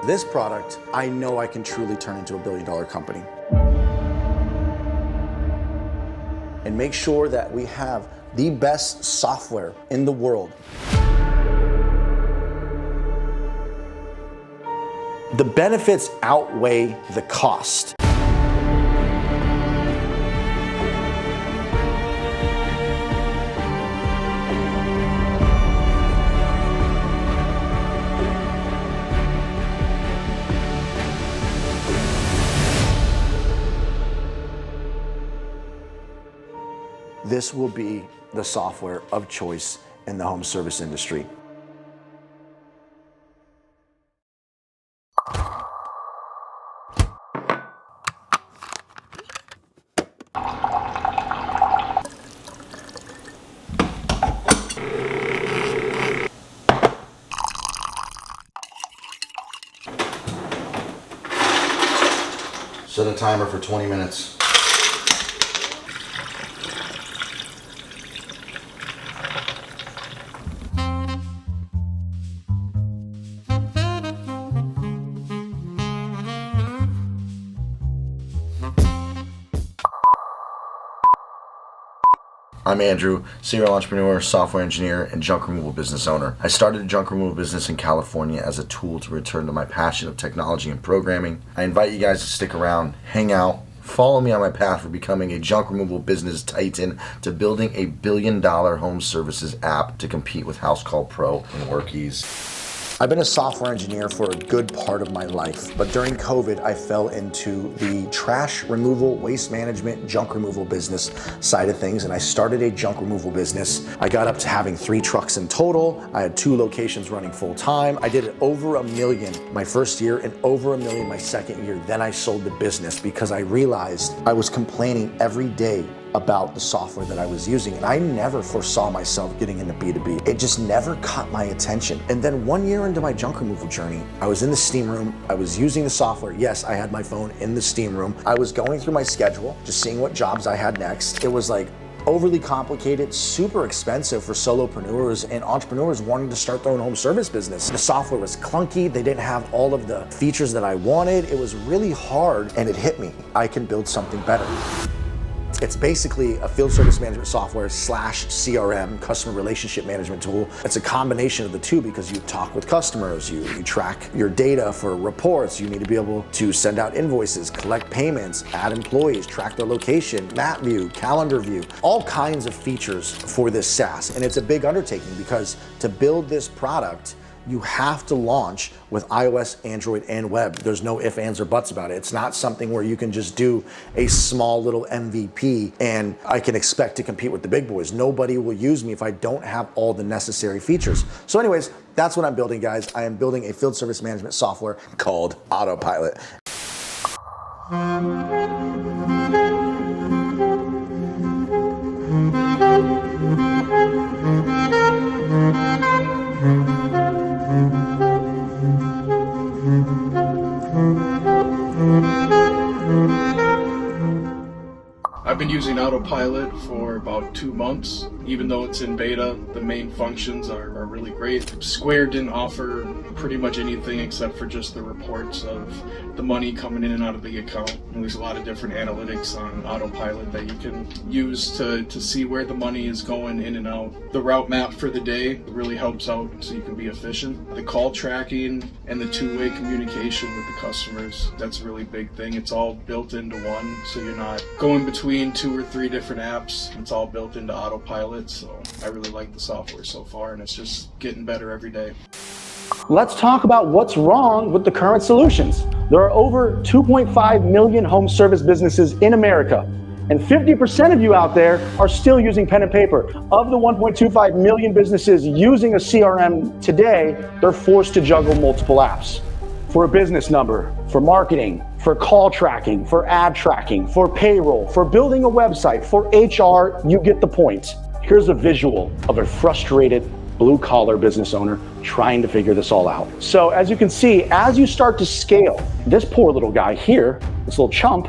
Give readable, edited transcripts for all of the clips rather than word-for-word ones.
this product, I know I can truly turn into a billion-dollar company. And make sure that we have the best software in the world. The benefits outweigh the cost. This will be the software of choice in the home service industry. Set a timer for 20 minutes. I'm Andrew, serial entrepreneur, software engineer, and junk removal business owner. I started a junk removal business in California as a tool to return to my passion of technology and programming. I invite you guys to stick around, hang out, follow me on my path for becoming a junk removal business titan to building a billion-dollar home services app to compete with House Call Pro and Workies. I've been a software engineer for a good part of my life, but during COVID, I fell into the trash removal, waste management, junk removal business side of things, and I started a junk removal business. I got up to having 3 trucks in total. I had 2 locations running full time. I did it over $1 million my first year and over $1 million my second year. Then I sold the business because I realized I was complaining every day about the software that I was using, and I never foresaw myself getting into B2B. It just never caught my attention. And then 1 year into my junk removal journey, I was in the steam room, I was using the software. Yes, I had my phone in the steam room. I was going through my schedule, just seeing what jobs I had next. It was like overly complicated, super expensive for solopreneurs and entrepreneurs wanting to start their own home service business. The software was clunky, they didn't have all of the features that I wanted. It was really hard, and it hit me. I can build something better. It's basically a field service management software / CRM, customer relationship management tool. It's a combination of the two because you talk with customers, you track your data for reports, you need to be able to send out invoices, collect payments, add employees, track their location, map view, calendar view, all kinds of features for this SaaS. And it's a big undertaking because to build this product, you have to launch with iOS, Android, and web. There's no ifs, ands, or buts about it. It's not something where you can just do a small little MVP and I can expect to compete with the big boys. Nobody will use me if I don't have all the necessary features. So anyways, that's what I'm building, guys. I am building a field service management software called Autopilot. I've been using Autopilot for about 2 months. Even though it's in beta, the main functions are really great. Square didn't offer pretty much anything except for just the reports of the money coming in and out of the account. And there's a lot of different analytics on Autopilot that you can use to see where the money is going in and out. The route map for the day really helps out so you can be efficient. The call tracking and the two-way communication with the customers, that's a really big thing. It's all built into one, so you're not going between 2 or 3 different apps. It's all built into Autopilot. So I really like the software so far, and it's just getting better every day. Let's talk about what's wrong with the current solutions. There are over 2.5 million home service businesses in America, and 50% of you out there are still using pen and paper. Of the 1.25 million businesses using a CRM today, they're forced to juggle multiple apps. For a business number, for marketing, for call tracking, for ad tracking, for payroll, for building a website, for HR, you get the point. Here's a visual of a frustrated blue-collar business owner trying to figure this all out. So as you can see, as you start to scale, this poor little guy here, this little chump,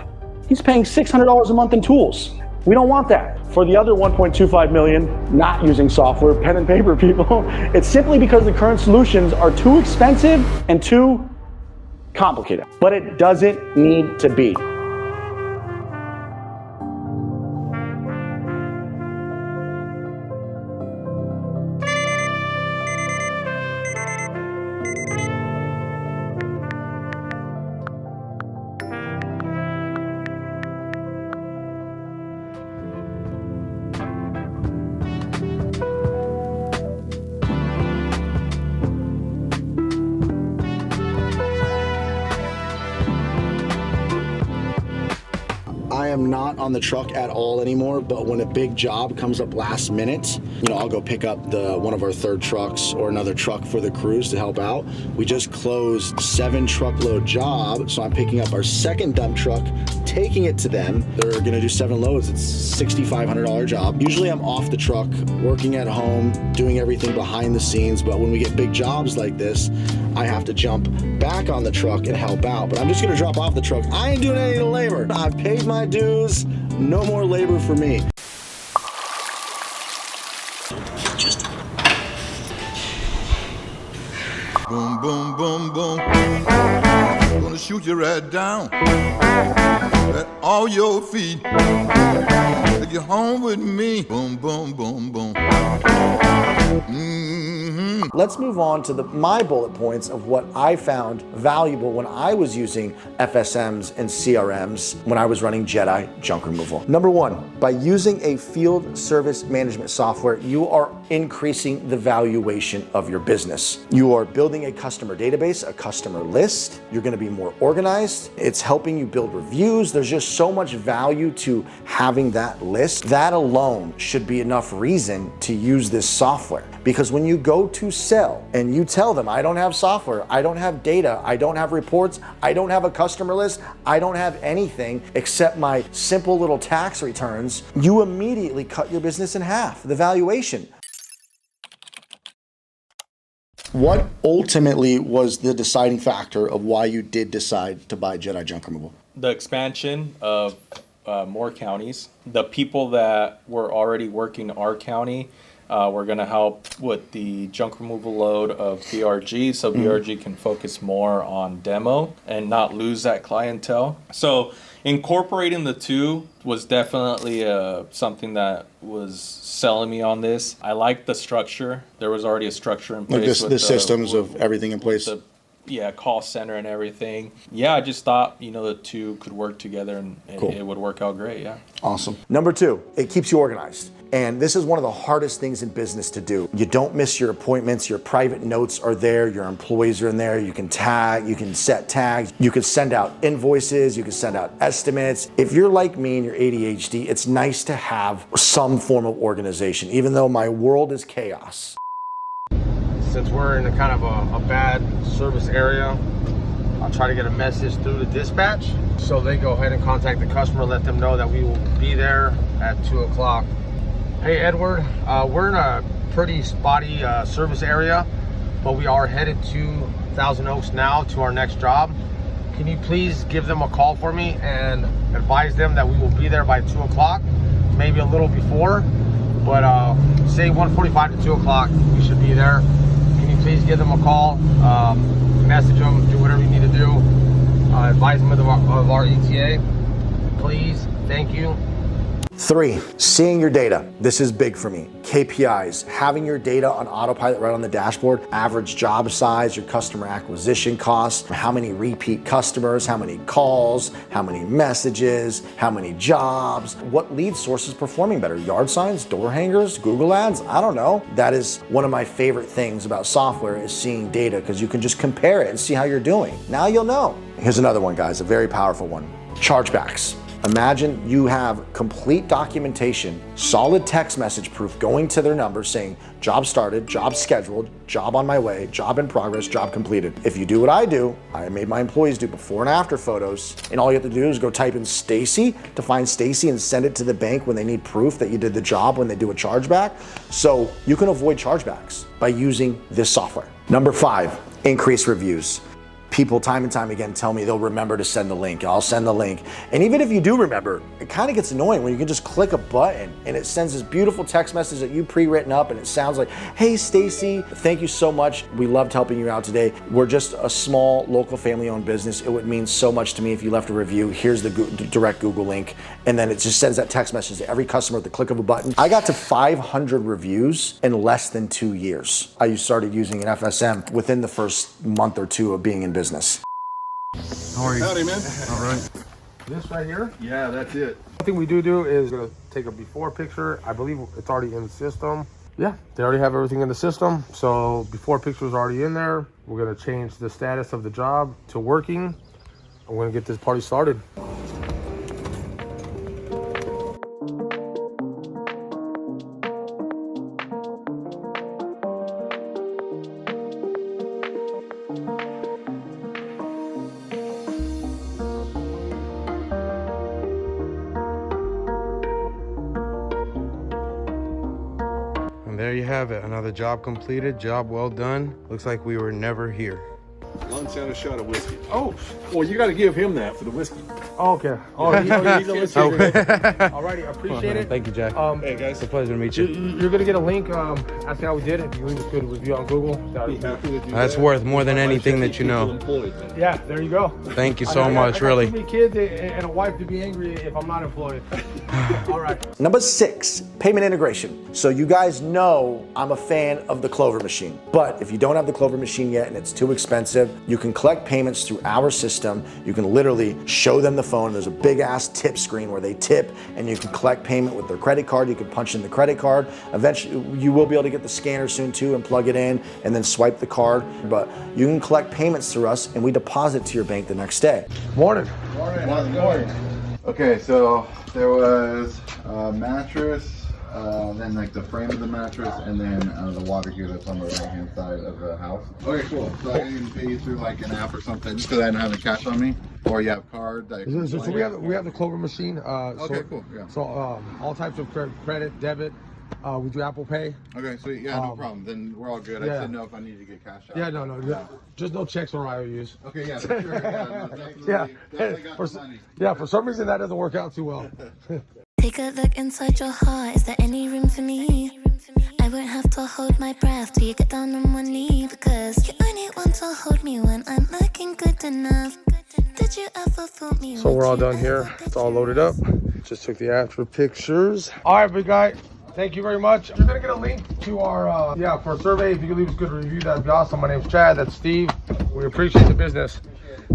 he's paying $600 a month in tools. We don't want that. For the other 1.25 million not using software, pen and paper people, it's simply because the current solutions are too expensive and too complicated, but it doesn't need to be. I am not on the truck at all anymore, but when a big job comes up last minute, I'll go pick up one of our third trucks or another truck for the crews to help out. We just closed 7 truckload job, so I'm picking up our second dump truck, taking it to them. They're gonna do 7 loads. It's $6,500 job. Usually I'm off the truck, working at home, doing everything behind the scenes, but when we get big jobs like this, I have to jump back on the truck and help out. But I'm just gonna drop off the truck. I ain't doing any of the labor. I've paid my dues, no more labor for me. Boom, boom, boom, boom. Gonna shoot you right down at all your feet. Take you home with me. Boom, boom, boom, boom. Let's move on to my bullet points of what I found valuable when I was using FSMs and CRMs when I was running Jedi junk removal. Number 1, by using a field service management software, you are increasing the valuation of your business. You are building a customer database, a customer list. You're gonna be more organized. It's helping you build reviews. There's just so much value to having that list. That alone should be enough reason to use this software. Because when you go to sell and you tell them, I don't have software, I don't have data, I don't have reports, I don't have a customer list, I don't have anything except my simple little tax returns, you immediately cut your business in half, the valuation. What ultimately was the deciding factor of why you did decide to buy Jedi Junk Removal? The expansion of more counties. The people that were already working our county we're going to help with the junk removal load of BRG, so BRG can focus more on demo and not lose that clientele. So incorporating the two was definitely something that was selling me on this. I liked the structure. There was already a structure in place. Like the systems of everything in place. Call center and everything. Yeah, I just thought, the two could work together and Cool. It would work out great, yeah. Awesome. Number 2, it keeps you organized. And this is one of the hardest things in business to do. You don't miss your appointments, your private notes are there, your employees are in there, you can tag, you can set tags, you can send out invoices, you can send out estimates. If you're like me and you're ADHD, it's nice to have some form of organization, even though my world is chaos. Since we're in a kind of a bad service area, I'll try to get a message through the dispatch so they go ahead and contact the customer, let them know that we will be there at 2 o'clock. Hey Edward, we're in a pretty spotty service area, but we are headed to Thousand Oaks now to our next job. Can you please give them a call for me and advise them that we will be there by 2 o'clock, maybe a little before, but say 1:45 to 2 o'clock, we should be there. Can you please give them a call, message them, do whatever you need to do, advise them of our ETA, please, thank you. 3, seeing your data. This is big for me. KPIs, having your data on autopilot right on the dashboard, average job size, your customer acquisition costs, how many repeat customers, how many calls, how many messages, how many jobs, what lead source is performing better, yard signs, door hangers, Google ads, I don't know. That is one of my favorite things about software is seeing data because you can just compare it and see how you're doing. Now you'll know. Here's another one, guys, a very powerful one. Chargebacks. Imagine you have complete documentation, solid text message proof going to their number saying job started, job scheduled, job on my way, job in progress, job completed. If you do what I do, I made my employees do before and after photos, and all you have to do is go type in Stacy to find Stacy and send it to the bank when they need proof that you did the job when they do a chargeback. So you can avoid chargebacks by using this software. Number 5, increase reviews. people time and time again tell me they'll remember to send the link. I'll send the link. And even if you do remember, it kind of gets annoying when you can just click a button and it sends this beautiful text message that you pre-written up and it sounds like, hey Stacy, thank you so much. We loved helping you out today. We're just a small local family-owned business. It would mean so much to me if you left a review. Here's the direct Google link. And then it just sends that text message to every customer at the click of a button. I got to 500 reviews in less than 2 years. I started using an FSM within the first month or two of being in business. How are you? Howdy, man. All right. This right here, Yeah, that's it. one thing we do is gonna take a before picture. I believe it's already in the system. Yeah, they already have everything in the system. So before picture is already in there. We're gonna change the status of the job to working. I'm gonna get this party started. And there you have it. Another job completed. Job well done. Looks like we were never here. Lunch and a shot of whiskey. Oh, well, you got to give him that for the whiskey. Oh, okay. Oh, he's a listener. Alrighty, I appreciate it. Thank you, Jack. Hey, guys. It's a pleasure to meet you. You're gonna get a link asking how we did it. If you leave a good review on Google, Be happy to do That's that. worth more than My wife anything said that keep you know. people employed, man. yeah, there you go. Thank you I so got- much, I got really. too many kids and a wife to be angry if I'm not employed. All right. Number 6, payment integration. So you guys know I'm a fan of the Clover machine. But if you don't have the Clover machine yet and it's too expensive, you can collect payments through our system. You can literally show them the phone. There's a big ass tip screen where they tip and you can collect payment with their credit card. You can punch in the credit card. Eventually, you will be able to get the scanner soon too and plug it in and then swipe the card. But you can collect payments through us and we deposit to your bank the next day. Morning. Morning. Okay, so there was a mattress, then like the frame of the mattress, and then the water heater that's on the right hand side of the house. Okay, cool. So I can even pay you through like an app or something, just because I don't have the cash on me, or you have card. That So we have the Clover machine. Okay, cool. Yeah. So all types of credit, debit. We do Apple Pay. Okay, sweet. Yeah, no problem. Then we're all good. I yeah. just didn't know if I needed to get cash out. Yeah, no. Just no checks or IOUs. Okay, yeah, for sure. Yeah, no, definitely, Yeah. definitely got the money. Yeah, for some reason that doesn't work out too well. Take a look inside your heart. Is there any room for me? I won't have to hold my breath till you get down on one knee, because you only want to hold me when I'm looking good enough. Did you ever fool me? So we're all done here. It's all loaded up. Just took the after pictures. All right, big guy. Thank you very much. You're gonna get a link to our for a survey. If you could leave us a good review, that'd be awesome. My name's Chad. That's Steve. We appreciate the business.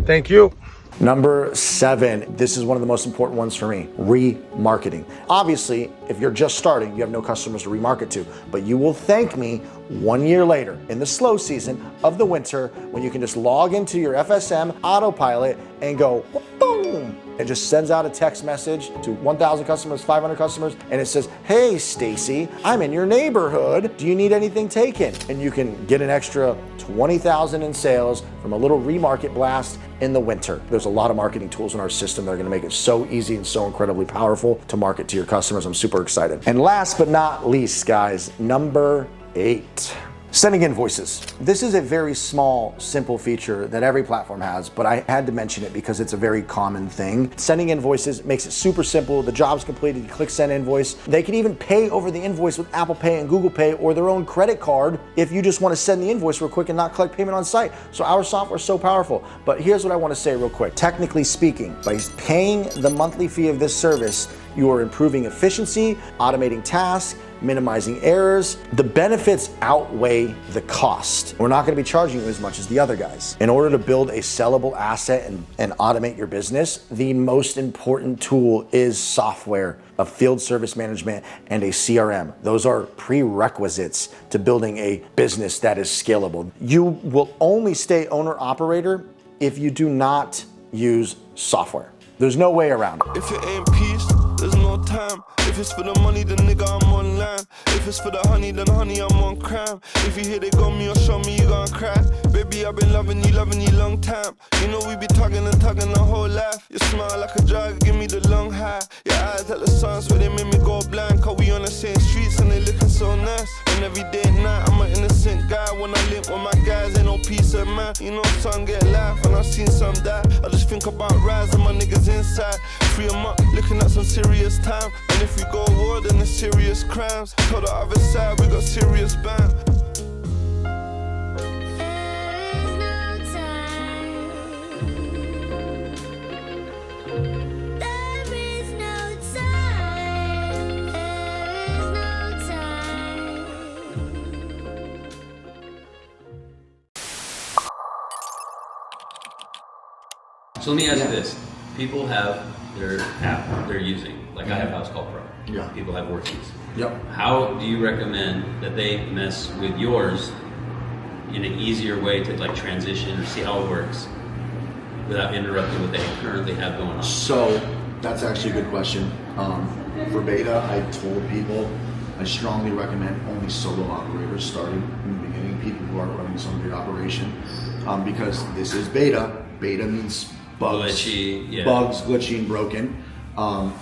Thank you. Number 7, this is one of the most important ones for me, remarketing. Obviously, if you're just starting, you have no customers to remarket to, but you will thank me 1 year later in the slow season of the winter when you can just log into your FSM Autopilot and go boom. It just sends out a text message to 1,000 customers, 500 customers, and it says, hey, Stacy, I'm in your neighborhood. Do you need anything taken? And you can get an extra 20,000 in sales from a little remarket blast in the winter. There's a lot of marketing tools in our system that are gonna make it so easy and so incredibly powerful to market to your customers. I'm super excited. And last but not least, guys, number 8. Sending invoices. This is a very small, simple feature that every platform has, but I had to mention it because it's a very common thing. Sending invoices makes it super simple. The job's completed, you click send invoice. They can even pay over the invoice with Apple Pay and Google Pay or their own credit card if you just want to send the invoice real quick and not collect payment on site. So our software is so powerful. But here's what I want to say real quick. Technically speaking, by paying the monthly fee of this service, you are improving efficiency, automating tasks, minimizing errors. The benefits outweigh the cost. We're not going to be charging you as much as the other guys. In order to build a sellable asset and automate your business, the most important tool is software, a field service management, and a CRM. Those are prerequisites to building a business that is scalable. You will only stay owner-operator if you do not use software. There's no way around it. If it ain't peace, there's no time. If it's for the money, then nigga, I'm online. If it's for the honey, then honey, I'm on crime. If you hear they got me or show me, you gon' cry. Baby, I've been loving you long time. You know we be talking and talking the whole life. You smile like a drug, give me the long high. Your eyes like the suns where they make me go blind. Cause we on the same streets and they looking so nice. And every day and night, I'm an innocent guy. When I link with my guys, ain't no peace of mind. You know some get life and I've seen some die. I just think about rising my niggas inside. Free 'em up, looking at some serious time. And if we go war, then it's serious crimes. Tell the other side we got serious band. So let me ask you this. People have their app they're using. Like I have House Call Pro. Yeah. People have Workies. Yep. How do you recommend that they mess with yours in an easier way to like transition or see how it works without interrupting what they currently have going on? So that's actually a good question. For beta, I told people I strongly recommend only solo operators starting in the beginning, people who are running some big operation, because this is beta. Beta means bugs, glitchy and broken.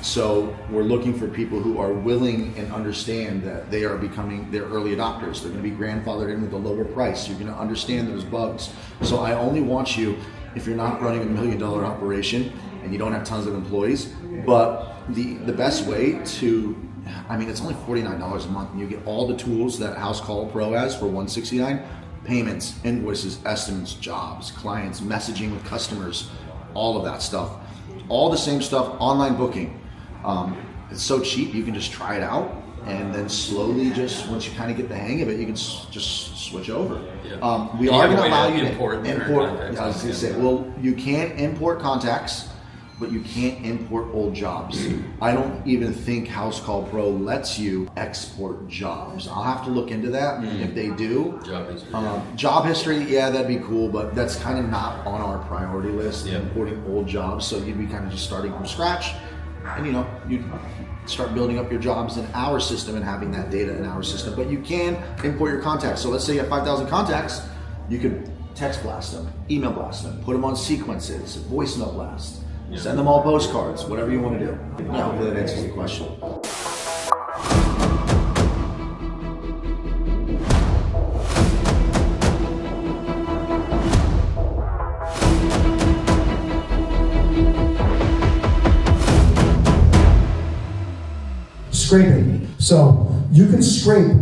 So we're looking for people who are willing and understand that they are becoming their early adopters. They're going to be grandfathered in with a lower price. You're going to understand those bugs. So I only want you, if you're not running $1 million operation and you don't have tons of employees, but the best way to, I mean, it's only $49 a month and you get all the tools that House Call Pro has for $169. Payments, invoices, estimates, jobs, clients, messaging with customers, all of that stuff. All the same stuff, online booking. It's so cheap, you can just try it out and then slowly just, once you kind of get the hang of it, you can just switch over. Yeah. We are going to allow you to import. I was going to say, well, you can import contacts, but you can't import old jobs. I don't even think House Call Pro lets you export jobs. I'll have to look into that if they do. Job history, yeah, that'd be cool, but that's kind of not on our priority list, importing old jobs. So you'd be kind of just starting from scratch and you'd start building up your jobs in our system and having that data in our system. But you can import your contacts. So let's say you have 5,000 contacts, you could text blast them, email blast them, put them on sequences, voicemail blast. Send them all postcards, whatever you want to do. Yeah, hopefully that answers the question. Scraping. So you can scrape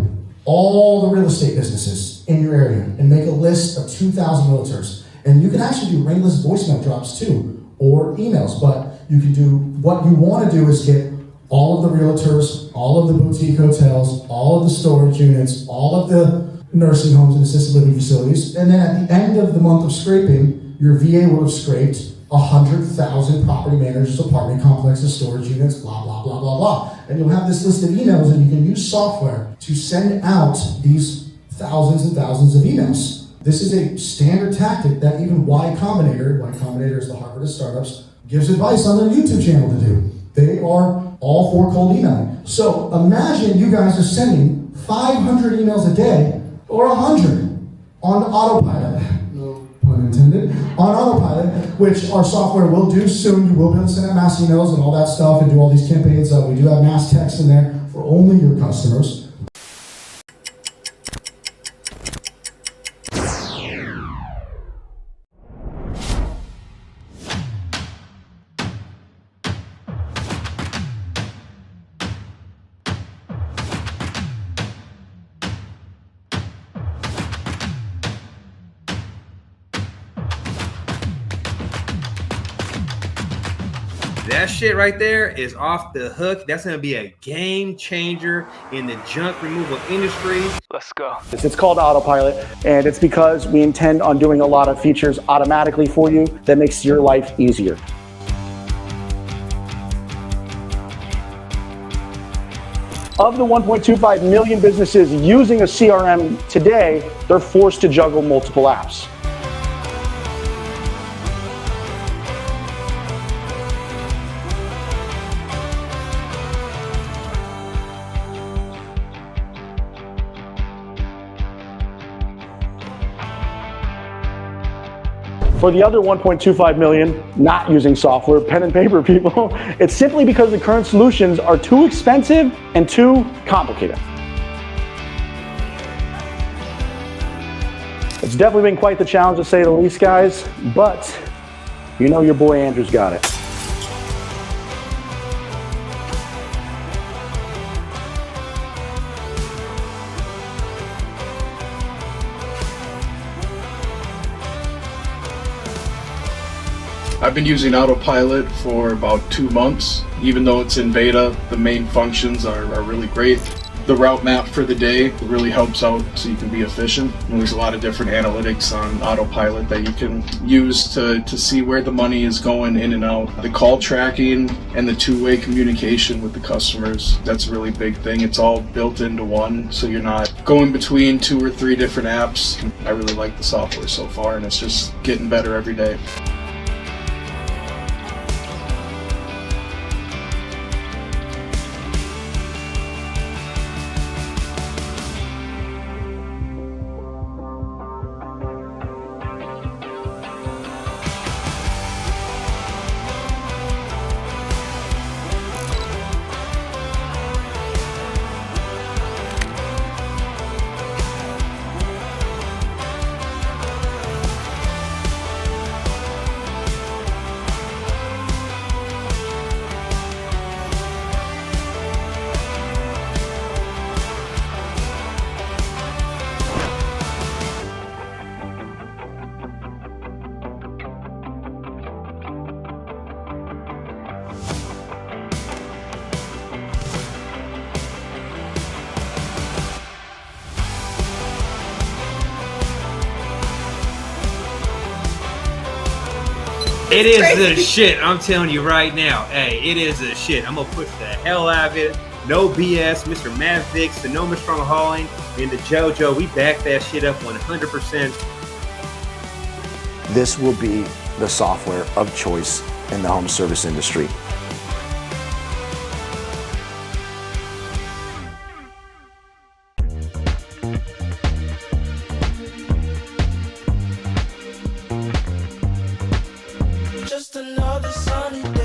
all the real estate businesses in your area and make a list of 2,000 realtors. And you can actually do ringless voicemail drops too, or emails, but you can do, what you want to do is get all of the realtors, all of the boutique hotels, all of the storage units, all of the nursing homes and assisted living facilities, and then at the end of the month of scraping, your VA will have scraped 100,000 property managers, apartment complexes, storage units, blah, blah, blah, blah, blah. And you'll have this list of emails and you can use software to send out these thousands and thousands of emails. This is a standard tactic that even Y Combinator is the Harvard of startups, gives advice on their YouTube channel to do. They are all for cold emailing. So imagine you guys are sending 500 emails a day or 100 on autopilot. No pun intended. On autopilot, which our software will do soon. You will be able to send out mass emails and all that stuff and do all these campaigns. We do have mass text in there for only your customers. That shit right there is off the hook. That's going to be a game changer in the junk removal industry. Let's go. It's called Autopilot, and it's because we intend on doing a lot of features automatically for you that makes your life easier. Of the 1.25 million businesses using a CRM today, they're forced to juggle multiple apps. For the other 1.25 million not using software, pen and paper people, it's simply because the current solutions are too expensive and too complicated. It's definitely been quite the challenge to say the least, guys, but you know your boy Andrew's got it. I've been using Autopilot for about 2 months. Even though it's in beta, the main functions are really great. The route map for the day really helps out so you can be efficient. And there's a lot of different analytics on Autopilot that you can use to see where the money is going in and out. The call tracking and the two-way communication with the customers, that's a really big thing. It's all built into one, so you're not going between 2 or 3 different apps. I really like the software so far, and it's just getting better every day. It is the shit, I'm telling you right now. Hey, it is the shit. I'm gonna push the hell out of it. No BS, Mr. Mavic, Sonoma Strong Hauling, and the JoJo. We back that shit up 100%. This will be the software of choice in the home service industry. Just another sunny day.